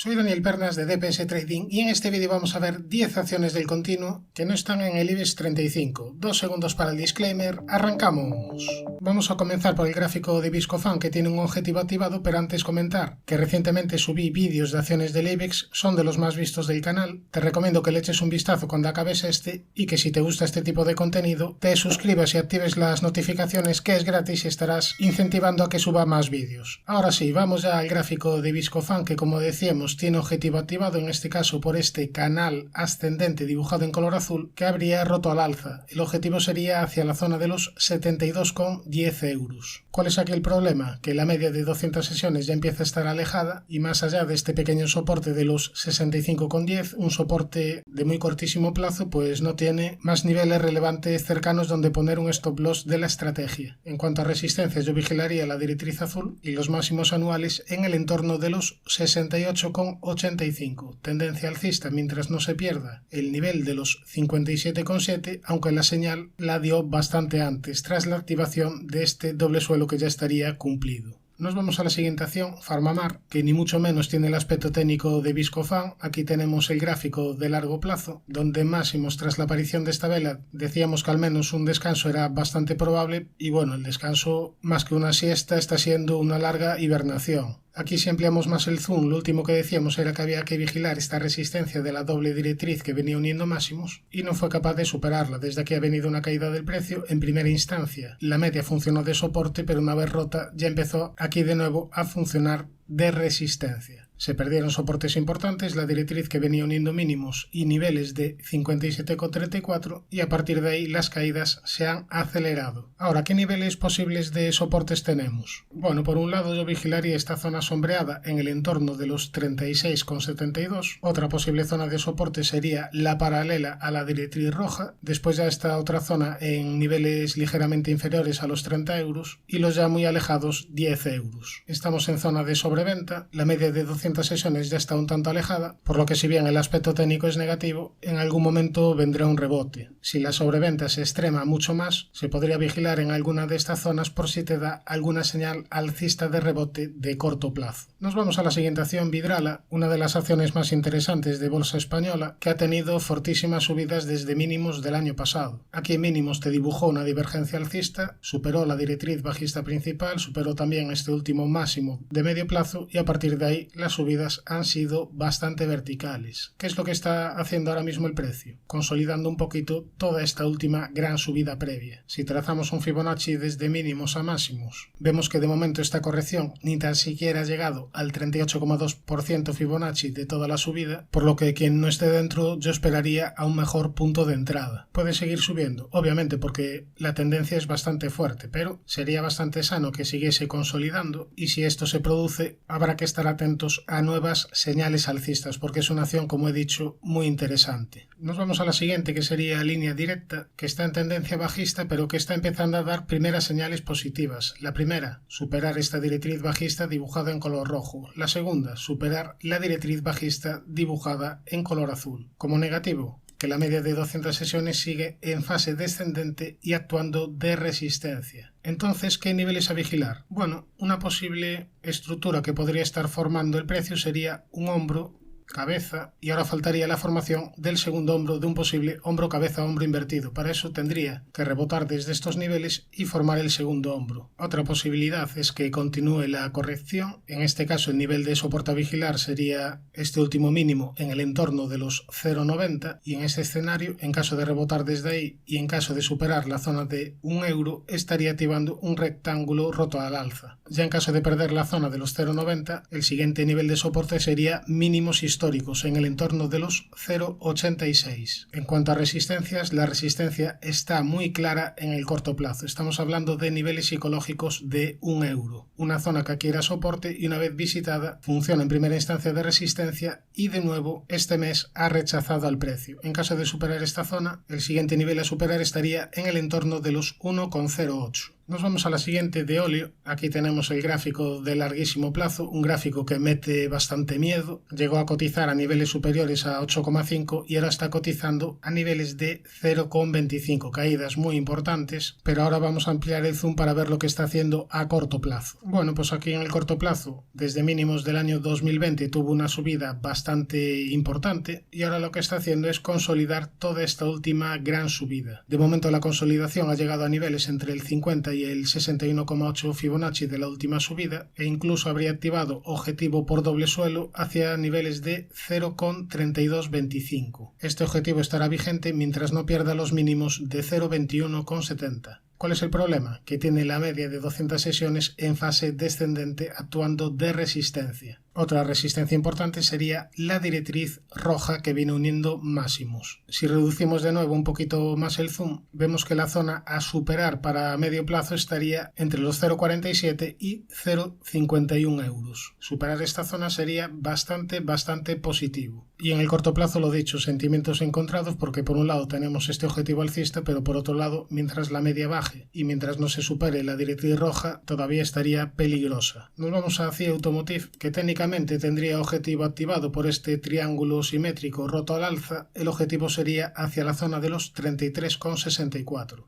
Soy Daniel Pernas de DPS Trading y en este vídeo vamos a ver 10 acciones del continuo que no están en el IBEX 35. 2 segundos para el disclaimer, arrancamos. Vamos a comenzar por el gráfico de Viscofan que tiene un objetivo activado, pero antes comentar que recientemente subí vídeos de acciones del IBEX, son de los más vistos del canal. Te recomiendo que le eches un vistazo cuando acabes este y que si te gusta este tipo de contenido te suscribas y actives las notificaciones, que es gratis y estarás incentivando a que suba más vídeos. Ahora sí, vamos ya al gráfico de Viscofan que, como decíamos, tiene objetivo activado, en este caso por este canal ascendente dibujado en color azul que habría roto al alza. El objetivo sería hacia la zona de los 72,10 euros. ¿Cuál es aquí el problema? Que la media de 200 sesiones ya empieza a estar alejada y más allá de este pequeño soporte de los 65,10, un soporte de muy cortísimo plazo, pues no tiene más niveles relevantes cercanos donde poner un stop loss de la estrategia. En cuanto a resistencias, yo vigilaría la directriz azul y los máximos anuales en el entorno de los 68,85. Tendencia alcista mientras no se pierda el nivel de los 57,7, aunque la señal la dio bastante antes, tras la activación de este doble suelo que ya estaría cumplido. Nos vamos a la siguiente acción, PharmaMar, que ni mucho menos tiene el aspecto técnico de Viscofan. Aquí tenemos el gráfico de largo plazo, donde máximos tras la aparición de esta vela decíamos que al menos un descanso era bastante probable y bueno, el descanso más que una siesta está siendo una larga hibernación. Aquí si ampliamos más el zoom, lo último que decíamos era que había que vigilar esta resistencia de la doble directriz que venía uniendo máximos y no fue capaz de superarla. Desde aquí ha venido una caída del precio. En primera instancia la media funcionó de soporte, pero una vez rota ya empezó aquí de nuevo a funcionar de resistencia. Se perdieron soportes importantes, la directriz que venía uniendo mínimos y niveles de 57,34 y a partir de ahí las caídas se han acelerado. Ahora, ¿qué niveles posibles de soportes tenemos? Bueno, por un lado yo vigilaría esta zona sombreada en el entorno de los 36,72. Otra posible zona de soporte sería la paralela a la directriz roja. Después ya está otra zona en niveles ligeramente inferiores a los 30 euros y los ya muy alejados 10 euros. Estamos en zona de sobreventa, la media de 200 sesiones ya está un tanto alejada, por lo que si bien el aspecto técnico es negativo, en algún momento vendrá un rebote. Si la sobreventa se extrema mucho más, se podría vigilar en alguna de estas zonas por si te da alguna señal alcista de rebote de corto plazo. Nos vamos a la siguiente acción, Vidrala, una de las acciones más interesantes de bolsa española, que ha tenido fortísimas subidas desde mínimos del año pasado. Aquí en mínimos te dibujó una divergencia alcista, superó la directriz bajista principal, superó también este último máximo de medio plazo y a partir de ahí las subidas han sido bastante verticales. ¿Qué es lo que está haciendo ahora mismo el precio? Consolidando un poquito toda esta última gran subida previa. Si trazamos un Fibonacci desde mínimos a máximos, vemos que de momento esta corrección ni tan siquiera ha llegado al 38,2% Fibonacci de toda la subida, por lo que quien no esté dentro yo esperaría a un mejor punto de entrada. Puede seguir subiendo, obviamente porque la tendencia es bastante fuerte, pero sería bastante sano que siguiese consolidando y si esto se produce habrá que estar atentos a nuevas señales alcistas porque es una acción, como he dicho, muy interesante. Nos vamos a la siguiente, que sería línea directa, que está en tendencia bajista pero que está empezando a dar primeras señales positivas. La primera, superar esta directriz bajista dibujada en color rojo. La segunda, superar la directriz bajista dibujada en color azul. Como negativo, que la media de 200 sesiones sigue en fase descendente y actuando de resistencia. Entonces, ¿qué niveles a vigilar? Bueno, una posible estructura que podría estar formando el precio sería un hombro, cabeza, y ahora faltaría la formación del segundo hombro, de un posible hombro, cabeza, hombro invertido. Para eso tendría que rebotar desde estos niveles y formar el segundo hombro. Otra posibilidad es que continúe la corrección. En este caso el nivel de soporte a vigilar sería este último mínimo en el entorno de los 0,90 y en este escenario, en caso de rebotar desde ahí y en caso de superar la zona de 1 euro, estaría activando un rectángulo roto al alza. Ya en caso de perder la zona de los 0,90, el siguiente nivel de soporte sería mínimos históricos en el entorno de los 0,86. En cuanto a resistencias, la resistencia está muy clara en el corto plazo. Estamos hablando de niveles psicológicos de 1 euro. Una zona que aquí era soporte y una vez visitada funciona en primera instancia de resistencia y de nuevo este mes ha rechazado al precio. En caso de superar esta zona, el siguiente nivel a superar estaría en el entorno de los 1,08. Nos vamos a la siguiente de óleo. Aquí tenemos el gráfico de larguísimo plazo, un gráfico que mete bastante miedo. Llegó a cotizar a niveles superiores a 8,5 y ahora está cotizando a niveles de 0,25, caídas muy importantes, pero ahora vamos a ampliar el zoom para ver lo que está haciendo a corto plazo. Bueno, pues aquí en el corto plazo, desde mínimos del año 2020 tuvo una subida bastante importante y ahora lo que está haciendo es consolidar toda esta última gran subida. De momento la consolidación ha llegado a niveles entre el 50 y el 61,8 Fibonacci de la última subida e incluso habría activado objetivo por doble suelo hacia niveles de 0,3225. Este objetivo estará vigente mientras no pierda los mínimos de 0,2170. ¿Cuál es el problema? Que tiene la media de 200 sesiones en fase descendente actuando de resistencia. Otra resistencia importante sería la directriz roja que viene uniendo máximos. Si reducimos de nuevo un poquito más el zoom, vemos que la zona a superar para medio plazo estaría entre los 0,47 y 0,51 euros. Superar esta zona sería bastante positivo. Y en el corto plazo, lo dicho, sentimientos encontrados porque por un lado tenemos este objetivo alcista, pero por otro lado, mientras la media baje y mientras no se supere la directriz roja, todavía estaría peligrosa. Nos vamos hacia Automotive, que técnicamente tendría objetivo activado por este triángulo simétrico roto al alza. El objetivo sería hacia la zona de los 33,64.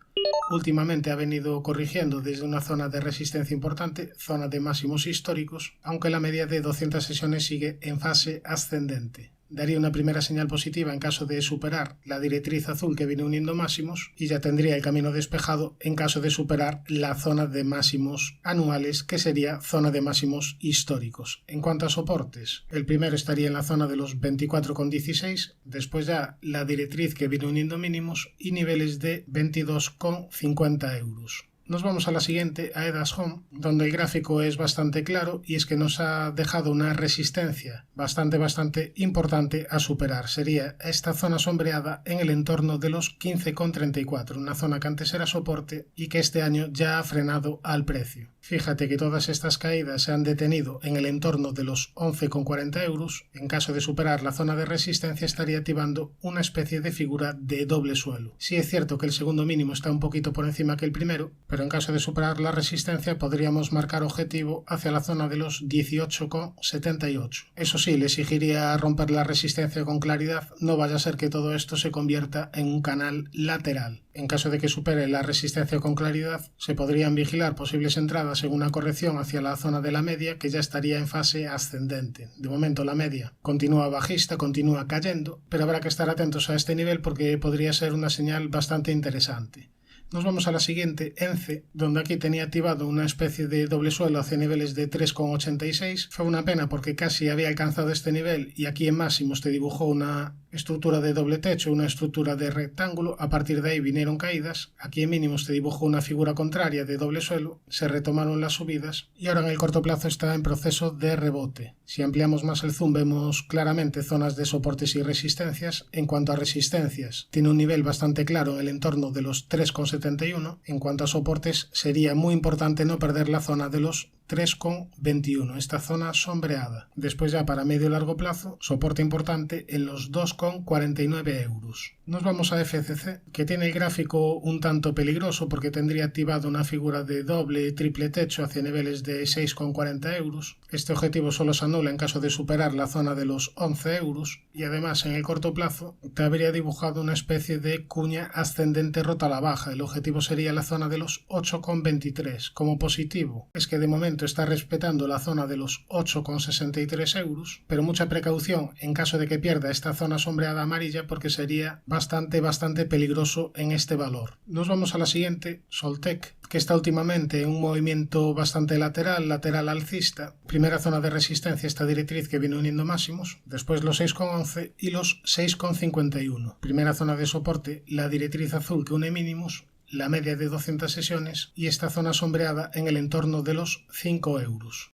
Últimamente ha venido corrigiendo desde una zona de resistencia importante, zona de máximos históricos, aunque la media de 200 sesiones sigue en fase ascendente. Daría una primera señal positiva en caso de superar la directriz azul que viene uniendo máximos y ya tendría el camino despejado en caso de superar la zona de máximos anuales, que sería zona de máximos históricos. En cuanto a soportes, el primero estaría en la zona de los 24,16, después ya la directriz que viene uniendo mínimos y niveles de 22,50 euros. Nos vamos a la siguiente, a EDAS Home, donde el gráfico es bastante claro y es que nos ha dejado una resistencia bastante importante a superar. Sería esta zona sombreada en el entorno de los 15,34, una zona que antes era soporte y que este año ya ha frenado al precio. Fíjate que todas estas caídas se han detenido en el entorno de los 11,40 euros. En caso de superar la zona de resistencia estaría activando una especie de figura de doble suelo. Sí es cierto que el segundo mínimo está un poquito por encima que el primero, pero en caso de superar la resistencia podríamos marcar objetivo hacia la zona de los 18,78. Eso sí, le exigiría romper la resistencia con claridad, no vaya a ser que todo esto se convierta en un canal lateral. En caso de que supere la resistencia con claridad, se podrían vigilar posibles entradas en una corrección hacia la zona de la media, que ya estaría en fase ascendente. De momento la media continúa bajista, continúa cayendo, pero habrá que estar atentos a este nivel porque podría ser una señal bastante interesante. Nos vamos a la siguiente, ENCE, donde aquí tenía activado una especie de doble suelo hacia niveles de 3,86. Fue una pena porque casi había alcanzado este nivel y aquí en máximos te dibujó una estructura de doble techo, una estructura de rectángulo. A partir de ahí vinieron caídas. Aquí en mínimos te dibujó una figura contraria de doble suelo, se retomaron las subidas y ahora en el corto plazo está en proceso de rebote. Si ampliamos más el zoom vemos claramente zonas de soportes y resistencias. En cuanto a resistencias, tiene un nivel bastante claro en el entorno de los 3,71. En cuanto a soportes, sería muy importante no perder la zona de los 3,21, esta zona sombreada. Después ya para medio y largo plazo, soporte importante en los 2,49 euros. Nos vamos a FCC, que tiene el gráfico un tanto peligroso porque tendría activado una figura de doble y triple techo hacia niveles de 6,40 euros. Este objetivo solo se anula en caso de superar la zona de los 11 euros y además en el corto plazo te habría dibujado una especie de cuña ascendente rota a la baja. El objetivo sería la zona de los 8,23. Como positivo es que de momento está respetando la zona de los 8,63 euros, pero mucha precaución en caso de que pierda esta zona sombreada amarilla porque sería bastante peligroso en este valor. Nos vamos a la siguiente, Soltec, que está últimamente en un movimiento bastante lateral alcista. Primera zona de resistencia esta directriz que viene uniendo máximos, después los 6,11 y los 6,51. Primera zona de soporte, la directriz azul que une mínimos, la media de 200 sesiones y esta zona sombreada en el entorno de los 5 euros.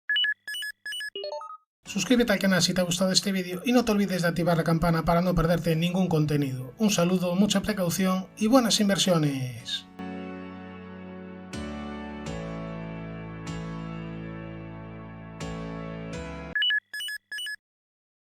Suscríbete al canal si te ha gustado este vídeo y no te olvides de activar la campana para no perderte ningún contenido. Un saludo, mucha precaución y buenas inversiones.